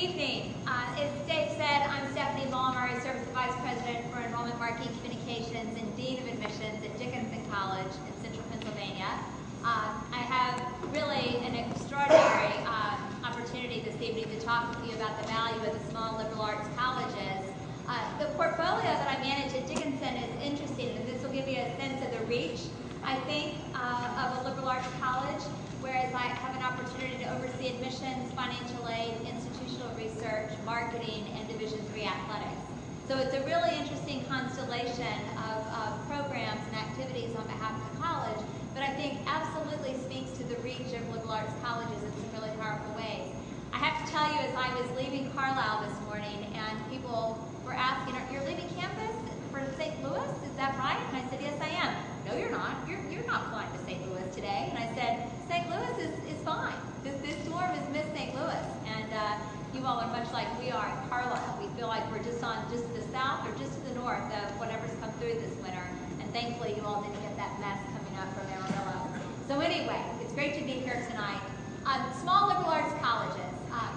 evening. As Dave said, I'm Stephanie Balmer. I serve as the Vice President for Enrollment Marketing Communications and Dean of Admissions at Dickinson College in Central Pennsylvania. I have really an extraordinary opportunity this evening to talk with you about the value of the small liberal arts colleges. The portfolio that I manage at Dickinson is interesting, and this will give you a sense of the reach, I think, of a liberal arts college, whereas I have an opportunity to oversee admissions, financial aid, institutional research, marketing, and Division III athletics. So it's a really interesting constellation of programs and activities on behalf of the college, but I think absolutely speaks to the reach of liberal arts colleges in some really powerful ways. I have to tell you, as I was leaving Carlisle this morning, and people were asking, you're leaving campus for St. Louis? Is that right? And I said, yes, I am. No, you're not. You're not flying to St. Louis today. And I said, St. Louis is fine. This storm has missed St. Louis. And you all are much like we are in Carlisle. We feel like we're just to the south or just to the north of whatever's come through this winter. And thankfully, you all didn't get that mess coming up from Amarillo. So anyway, it's great to be here tonight. Small liberal arts colleges.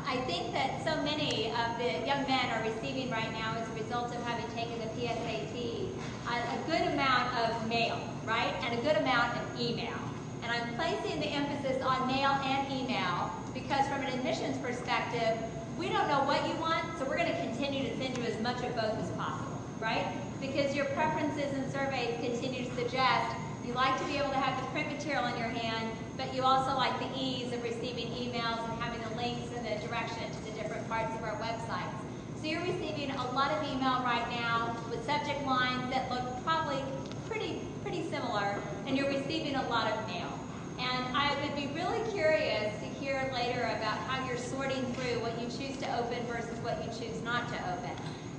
I think that so many of the young men are receiving right now, as a result of having taken the PSAT, a good amount of mail, right? And a good amount of email. And I'm placing the emphasis on mail and email because from an admissions perspective, we don't know what you want, so we're going to continue to send you as much of both as possible, right? Because your preferences and surveys continue to suggest you like to be able to have the print material in your hand, but you also like the ease of receiving emails and having the links and the direction to the different parts of our websites. So you're receiving a lot of email right now with subject lines that look probably pretty similar, and you're receiving a lot of mail. And I would be really curious to hear later about how you're sorting through what you choose to open versus what you choose not to open.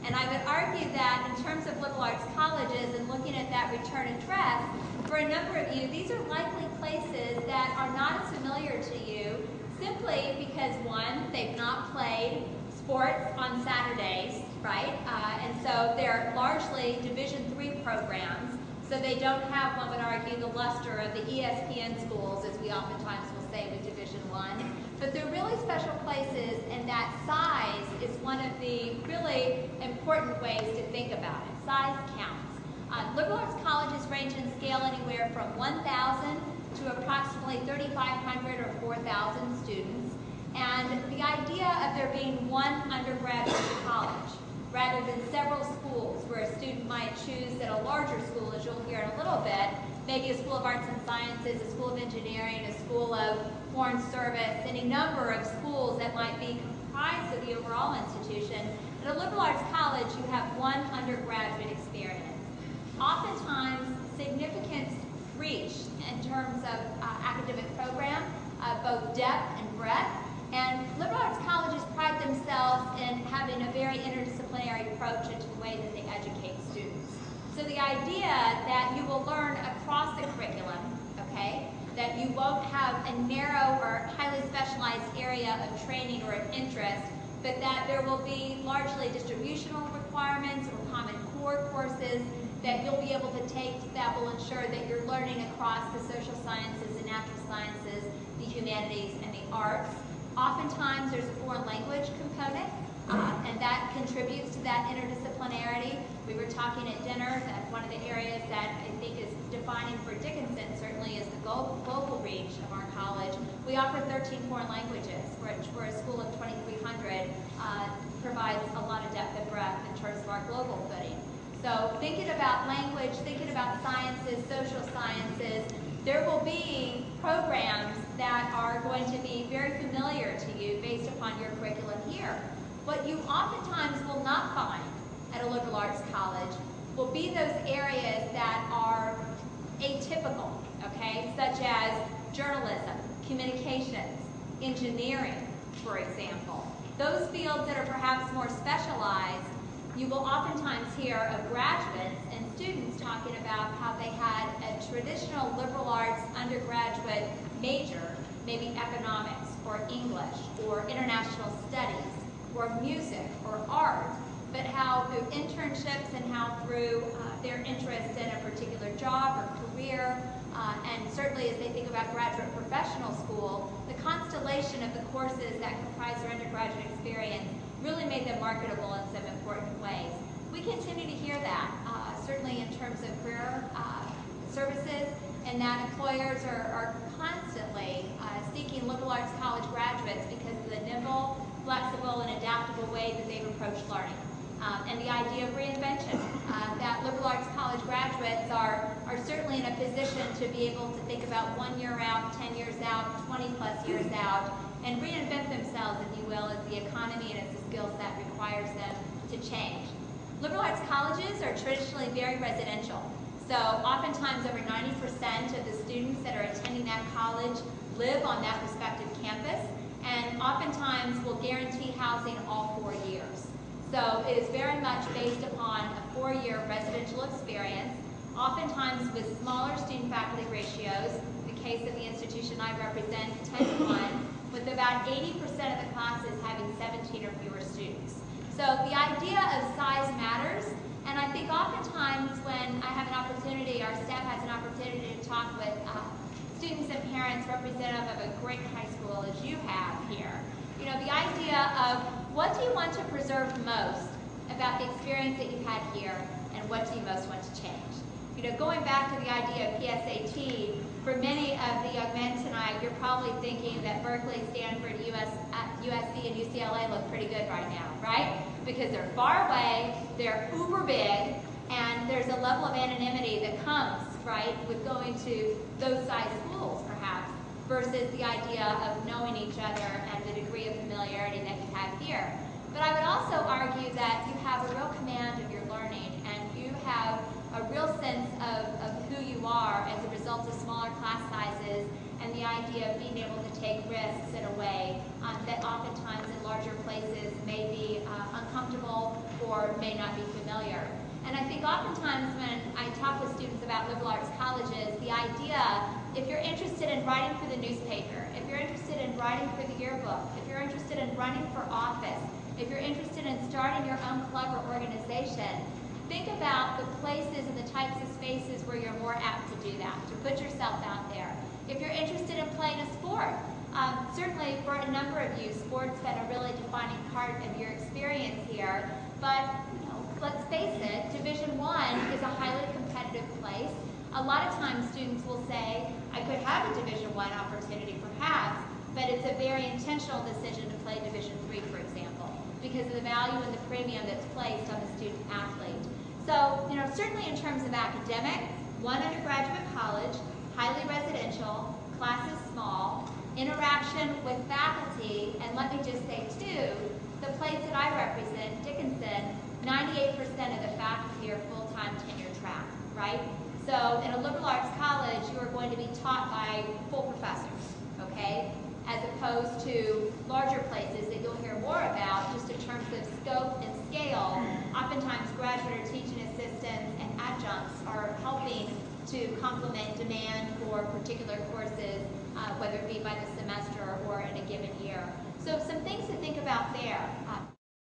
And I would argue that in terms of liberal arts colleges and looking at that return address, for a number of you, these are likely places that are not as familiar to you simply because, one, they've not played sports on Saturdays, right? And so they're largely Division III programs, so they don't have, one would argue, the luster of the ESPN schools, as we oftentimes will say with Division I. But they're really special places, and that size is one of the really important ways to think about it. Size counts. Liberal arts colleges range in scale anywhere from 1,000 to approximately 3,500 or 4,000 students. And the idea of there being one undergraduate college rather than several schools where a student might choose at a larger school, as you'll hear in a little bit, maybe a school of arts and sciences, a school of engineering, a school of foreign service, any number of schools that might be comprised of the overall institution. At a liberal arts college, you have one undergraduate experience. Oftentimes, significant reach in terms of academic program, both depth and breadth. And liberal arts colleges pride themselves in having a very interdisciplinary approach into the way that they educate students. So the idea that you will learn across the curriculum, okay, that you won't have a narrow or highly specialized area of training or of interest, but that there will be largely distributional requirements or common core courses that you'll be able to take that will ensure that you're learning across the social sciences, the natural sciences, the humanities, and the arts. Oftentimes there's a foreign language component, and that contributes to that interdisciplinarity. We were talking at dinner that one of the areas that I think is defining for Dickinson certainly is the global reach of our college. We offer 13 foreign languages, which for a school of 2,300 provides a lot of depth and breadth in terms of our global footing. So thinking about language, thinking about sciences, social sciences, there will be programs that are going to be very familiar to you based upon your curriculum here. What you oftentimes will not find at a liberal arts college will be those areas that are atypical, okay, such as journalism, communications, engineering, for example. Those fields that are perhaps more specialized, you will oftentimes hear of graduates and students talking about how they had a traditional liberal arts undergraduate major, maybe economics or English or international studies or music or art, but how through internships and how through their interest in a particular job or career, and certainly as they think about graduate professional school, the constellation of the courses that comprise their undergraduate experience marketable in some important ways. We continue to hear that, certainly in terms of career services, and that employers are constantly seeking liberal arts college graduates because of the nimble, flexible, and adaptable way that they've approached learning. And the idea of reinvention, that liberal arts college graduates are certainly in a position to be able to think about 1 year out, 10 years out, 20 plus years out, and reinvent themselves, if you will, as the economy and as the skill set requires them to change. Liberal arts colleges are traditionally very residential. So oftentimes over 90% of the students that are attending that college live on that respective campus, and oftentimes will guarantee housing all 4 years. So it is very much based upon a 4-year residential experience, oftentimes with smaller student-faculty ratios. In the case of the institution I represent, 10 to 1, with about 80% of the classes having 17 or fewer students. So the idea of size matters, and I think oftentimes when I have an opportunity, our staff has an opportunity to talk with students and parents representative of a great high school as you have here, you know, the idea of what do you want to preserve most about the experience that you've had here, and what do you most want to change? You know, going back to the idea of PSAT, for many of the young men tonight, you're probably thinking that Berkeley, Stanford, USC, and UCLA look pretty good right now, right? Because they're far away, they're uber big, and there's a level of anonymity that comes, right, with going to those size schools, perhaps, versus the idea of knowing each other and the degree of familiarity that you have here. But I would also argue that you have a real command of your learning, and you have a real sense of who you are as a result of smaller class sizes and the idea of being able to take risks in a way that oftentimes in larger places may be uncomfortable or may not be familiar. And I think oftentimes when I talk with students about liberal arts colleges, the idea, if you're interested in writing for the newspaper, if you're interested in writing for the yearbook, if you're interested in running for office, if you're interested in starting your own club or organization, think about the places and the types of spaces where you're more apt to do that, to put yourself out there. If you're interested in playing a sport, certainly for a number of you, sport's been a really defining part of your experience here, but you know, let's face it, Division I is a highly competitive place. A lot of times students will say, I could have a Division I opportunity perhaps, but it's a very intentional decision to play Division III, for example, because of the value and the premium that's placed on the student athlete. So, you know, certainly in terms of academic, one undergraduate college, highly residential, classes small, interaction with faculty, and let me just say too, the place that I represent, Dickinson, 98% of the faculty are full-time tenure track, right? So in a liberal arts college, you are going to be taught by full professors, okay? As opposed to larger places that you'll hear more about just in terms of scope and scale. Oftentimes graduate or teaching assistants and adjuncts are helping to complement demand for particular courses, whether it be by the semester or in a given year. So some things to think about there.